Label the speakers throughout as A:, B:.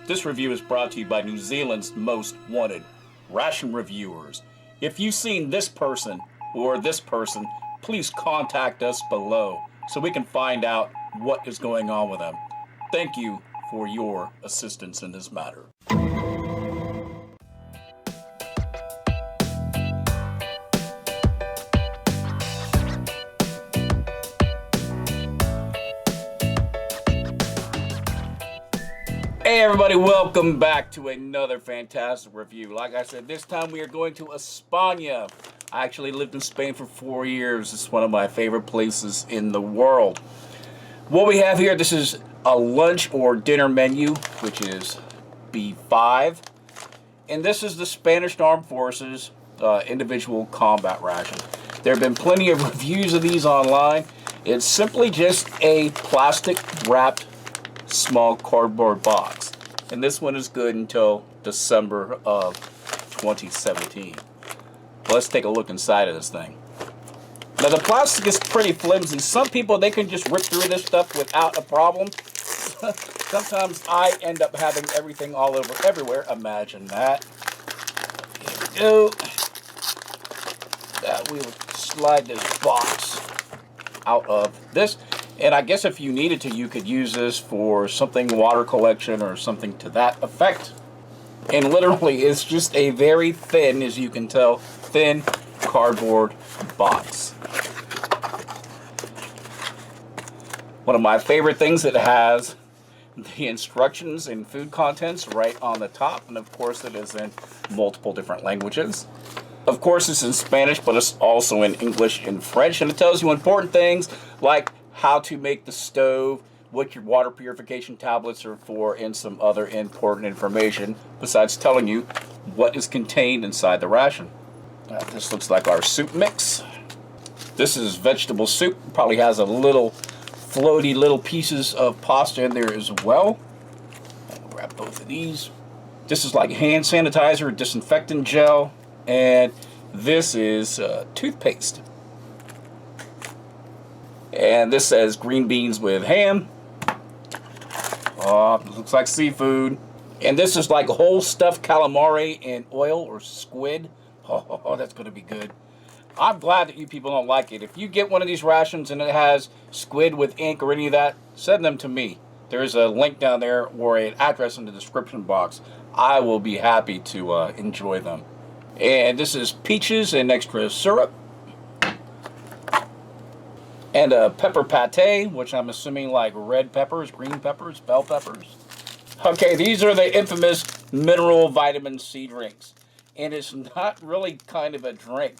A: This review is brought to you by New Zealand's most wanted ration reviewers. If you've seen this person or this person, please contact us below so we can find out what is going on with them. Thank you for your assistance in this matter. Hey everybody, welcome back to another fantastic review. Like I said, this time we are going to España. I actually lived in Spain for 4 years. It's one of my favorite places in the world. What we have here, this is a lunch or dinner menu, which is B-5. And this is the Spanish Armed Forces individual combat ration. There have been plenty of reviews of these online. It's simply just a plastic wrapped small cardboard box, and this one is good until December of 2017. Let's take a look inside of this thing. Now the plastic is pretty flimsy. Some people, they can just rip through this stuff without a problem. Sometimes I end up having everything all over everywhere. Imagine that. Here we go. That we will slide this box out of this. And I guess if you needed to, you could use this for something water collection or something to that effect. And literally, it's just a very thin, as you can tell, thin cardboard box. One of my favorite things, it has the instructions and food contents right on the top. And of course, it is in multiple different languages. Of course, it's in Spanish, but it's also in English and French. And it tells you important things like how to make the stove, what your water purification tablets are for, and some other important information besides telling you what is contained inside the ration. This looks like our soup mix. This is vegetable soup. Probably has a little floaty little pieces of pasta in there as well. I'll grab both of these. This is like hand sanitizer, disinfectant gel, and this is toothpaste. And this says green beans with ham. Oh, looks like seafood. And this is like whole stuffed calamari in oil or squid. Oh, that's going to be good. I'm glad that you people don't like it. If you get one of these rations and it has squid with ink or any of that, send them to me. There's a link down there or an address in the description box. I will be happy to enjoy them. And this is peaches and extra syrup. And a pepper pate, which I'm assuming like red peppers, green peppers, bell peppers. Okay, these are the infamous mineral vitamin C drinks. And it's not really kind of a drink.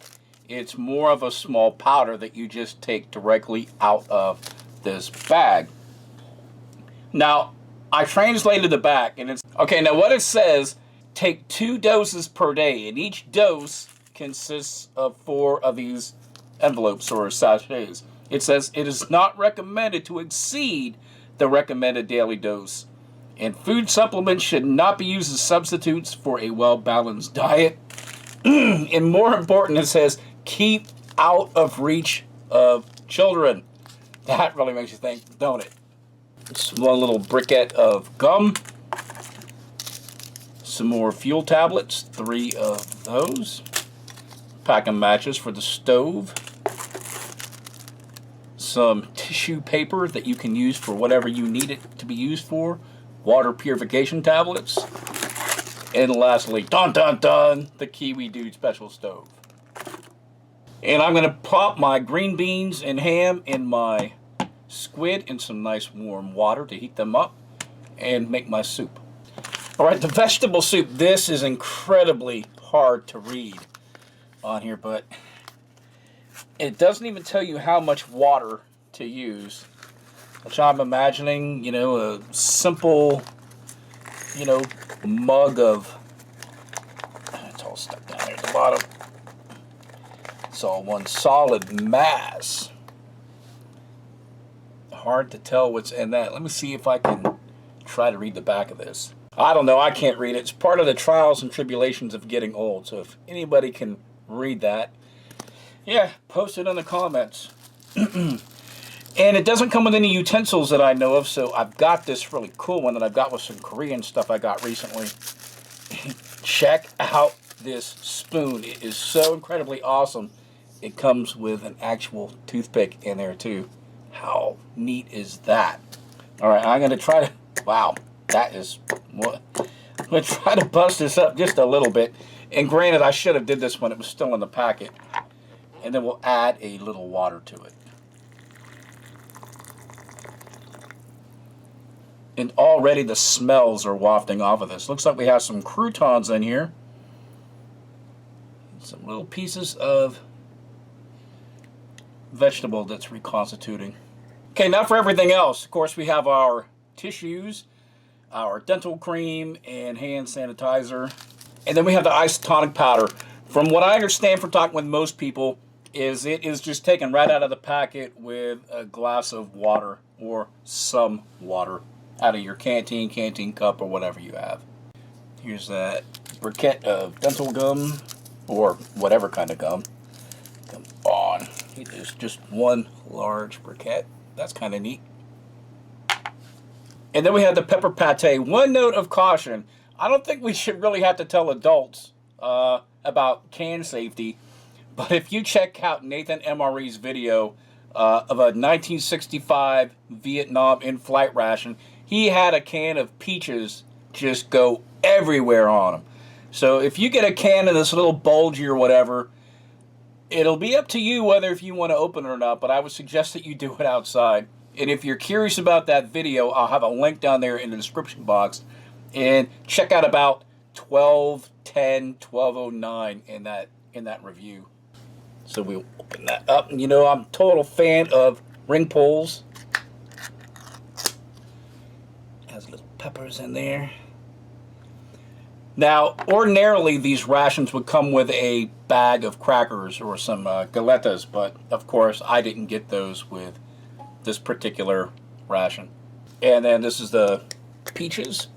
A: It's more of a small powder that you just take directly out of this bag. Now, I translated the back, and it's... Okay, now what it says, take 2 doses per day, and each dose consists of 4 of these envelopes or sachets. It says it is not recommended to exceed the recommended daily dose. And food supplements should not be used as substitutes for a well-balanced diet. And more important, it says keep out of reach of children. That really makes you think, don't it? Just one little briquette of gum. Some more fuel tablets, 3 of those. Pack of matches for the stove. Some tissue paper that you can use for whatever you need it to be used for. Water purification tablets. And lastly, dun dun dun, the Kiwi Dude special stove. And I'm going to pop my green beans and ham in my squid in some nice warm water to heat them up and make my soup. Alright, the vegetable soup. This is incredibly hard to read on here, but it doesn't even tell you how much water to use, which I'm imagining, you know, a simple, you know, mug of, it's all stuck down there at the bottom. It's all one solid mass. Hard to tell what's in that. Let me see if I can try to read the back of this. I don't know, I can't read it. It's part of the trials and tribulations of getting old, so if anybody can read that, yeah, post it in the comments. And it doesn't come with any utensils that I know of, so I've got this really cool one that I've got with some Korean stuff I got recently. Check out this spoon. It is so incredibly awesome. It comes with an actual toothpick in there too. How neat is that? All right, I'm going to try to, wow, that is, what? I'm going to try to bust this up just a little bit. And granted, I should have did this when it was still in the packet. And then we'll add a little water to it. And already the smells are wafting off of this. Looks like we have some croutons in here. Some little pieces of vegetable that's reconstituting. Okay, now for everything else. Of course, we have our tissues, our dental cream, and hand sanitizer. And then we have the isotonic powder. From what I understand from talking with most people, is it is just taken right out of the packet with a glass of water or some water out of your canteen cup, or whatever you have. Here's that briquette of dental gum, or whatever kind of gum. Come on. It is just one large briquette. That's kind of neat. And then we have the pepper pate. One note of caution. I don't think we should really have to tell adults about can safety, but if you check out Nathan MRE's video of a 1965 Vietnam in-flight ration, he had a can of peaches just go everywhere on him. So if you get a can in this little bulgy or whatever, it'll be up to you whether if you want to open it or not, but I would suggest that you do it outside. And if you're curious about that video, I'll have a link down there in the description box. And check out about 12:10, 12:09 in that review. So we'll open that up. And you know, I'm a total fan of ring pulls. Has little peppers in there. Now, ordinarily, these rations would come with a bag of crackers or some galetas, but of course, I didn't get those with this particular ration. And then this is the peaches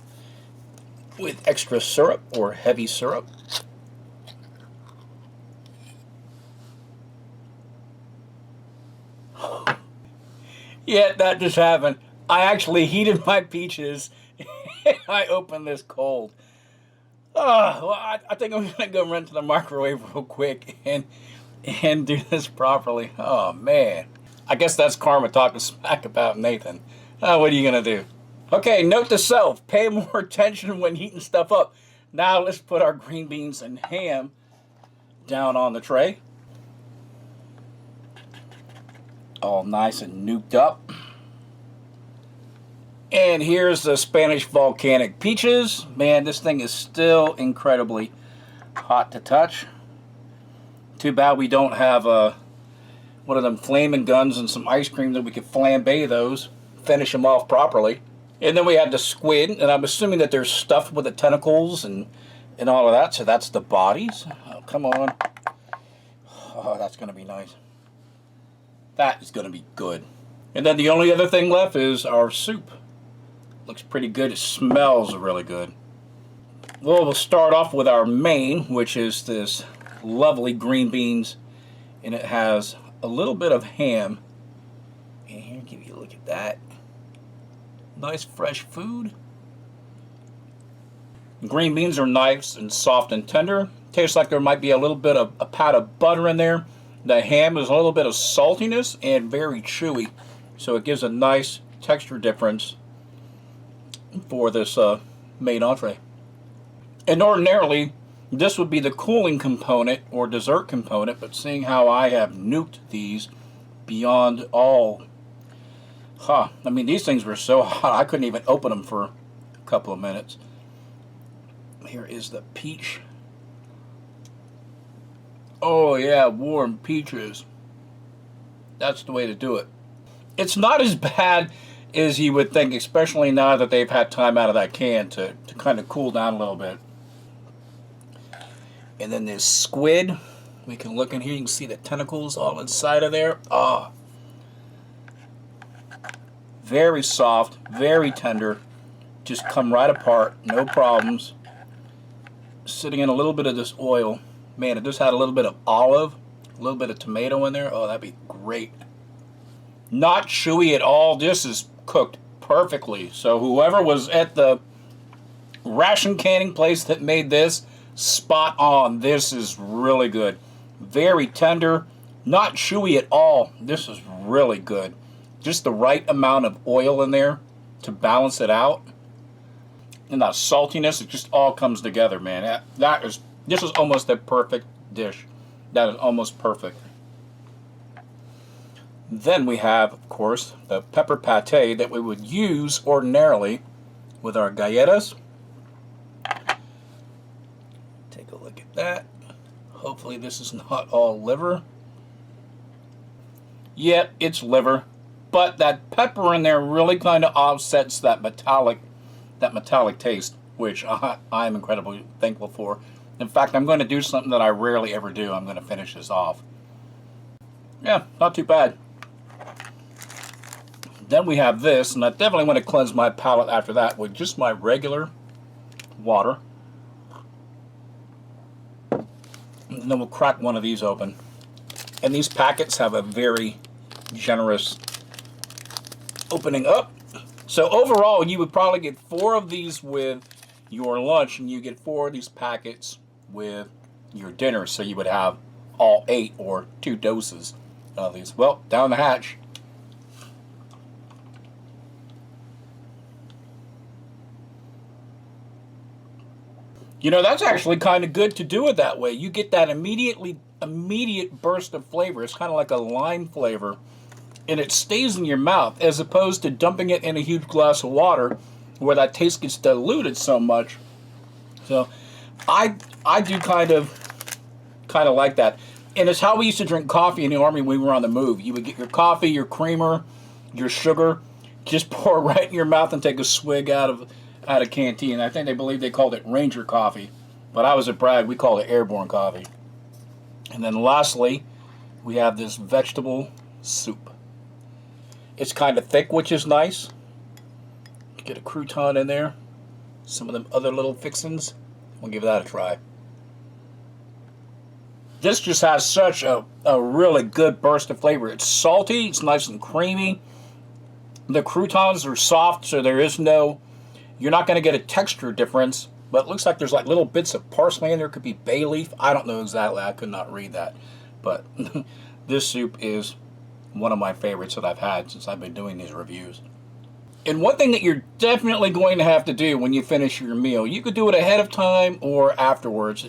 A: with extra syrup or heavy syrup. Yeah, that just happened. I actually heated my peaches and I opened this cold. Well, I think I'm gonna go run to the microwave real quick and do this properly. Oh man, I guess that's karma talking smack about Nathan. What are you gonna do? Okay, note to self: pay more attention when heating stuff up. Now let's put our green beans and ham down on the tray, all nice and nuked up. And here's the Spanish volcanic peaches. Man, this thing is still incredibly hot to touch. Too bad we don't have one of them flaming guns and some ice cream that we could flambe those, finish them off properly. And then we have the squid, and I'm assuming that they're stuffed with the tentacles and all of that, so that's the bodies. Oh, come on. Oh, that's going to be nice. That is going to be good. And then the only other thing left is our soup. Looks pretty good. It smells really good. Well, we'll start off with our main, which is this lovely green beans, and it has a little bit of ham. And here, give you a look at that. Nice fresh food. Green beans are nice and soft and tender. Tastes like there might be a little bit of a pat of butter in there. The ham is a little bit of saltiness and very chewy, so it gives a nice texture difference for this main entree. And ordinarily, this would be the cooling component or dessert component, but seeing how I have nuked these beyond all, I mean, these things were so hot I couldn't even open them for a couple of minutes. Here is the peach. Oh yeah, warm peaches. That's the way to do it. It's not as bad as you would think, especially now that they've had time out of that can to kind of cool down a little bit. And then this squid, we can look in here, you can see the tentacles all inside of there. Oh, very soft, very tender, just come right apart, no problems. Sitting in a little bit of this oil. Man, it just had a little bit of olive, a little bit of tomato in there. Oh, that'd be great. Not chewy at all. This is cooked perfectly. So whoever was at the ration canning place that made this, spot on. This is really good. Very tender, not chewy at all. This is really good. Just the right amount of oil in there to balance it out. And that saltiness, it just all comes together, man. This is almost a perfect dish. That is almost perfect. Then we have, of course, the pepper pate that we would use ordinarily with our galletas. Take a look at that. Hopefully this is not all liver. Yep, it's liver. But that pepper in there really kind of offsets that metallic taste, which I'm incredibly thankful for. In fact, I'm going to do something that I rarely ever do. I'm going to finish this off. Yeah, not too bad. Then we have this, and I definitely want to cleanse my palate after that with just my regular water. And then we'll crack one of these open. And these packets have a very generous opening up. So overall, you would probably get 4 of these with your lunch, and you get 4 of these packets with your dinner. So you would have all 8 or 2 doses of these. Well, down the hatch. You know, that's actually kind of good to do it that way. You get that immediate burst of flavor. It's kind of like a lime flavor. And it stays in your mouth as opposed to dumping it in a huge glass of water where that taste gets diluted so much. So I do kind of like that. And it's how we used to drink coffee in the Army when we were on the move. You would get your coffee, your creamer, your sugar, just pour it right in your mouth and take a swig out of canteen. I think they called it Ranger coffee, but I was at Bragg, we called it airborne coffee. And then lastly, we have this vegetable soup. It's kind of thick, which is nice. Get a crouton in there, some of them other little fixins. We'll give that a try. This just has such a really good burst of flavor. It's salty, it's nice and creamy. The croutons are soft, so you're not going to get a texture difference, but it looks like there's like little bits of parsley in there. Could be bay leaf. I don't know exactly. I could not read that. But this soup is one of my favorites that I've had since I've been doing these reviews. And one thing that you're definitely going to have to do when you finish your meal, you could do it ahead of time or afterwards.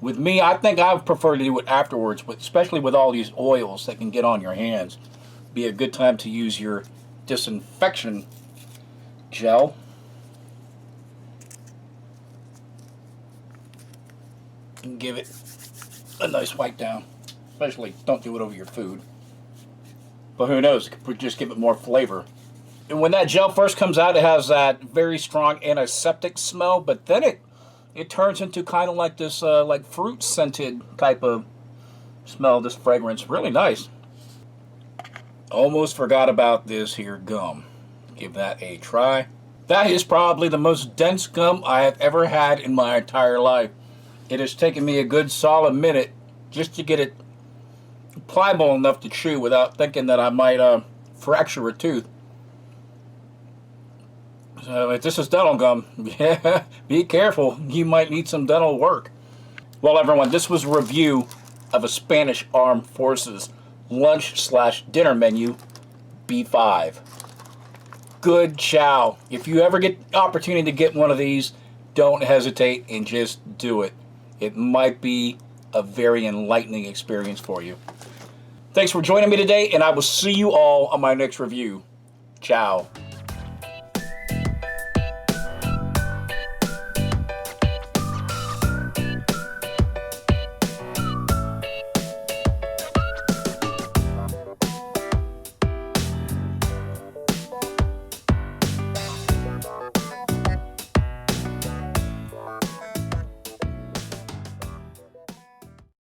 A: With me, I think I prefer to do it afterwards, but especially with all these oils that can get on your hands. Be a good time to use your disinfection gel. And give it a nice wipe down. Especially don't do it over your food. But who knows, it could just give it more flavor. And when that gel first comes out, it has that very strong antiseptic smell, but then it turns into kind of like this like fruit scented type of smell, this fragrance. Really nice. Almost forgot about this here gum. Give that a try. That is probably the most dense gum I have ever had in my entire life. It has taken me a good solid minute just to get it pliable enough to chew without thinking that I might fracture a tooth. So if this is dental gum, yeah, be careful. You might need some dental work. Well, everyone, this was a review of a Spanish Armed Forces lunch/dinner menu, B-5. Good chow. If you ever get the opportunity to get one of these, don't hesitate and just do it. It might be a very enlightening experience for you. Thanks for joining me today, and I will see you all on my next review. Ciao.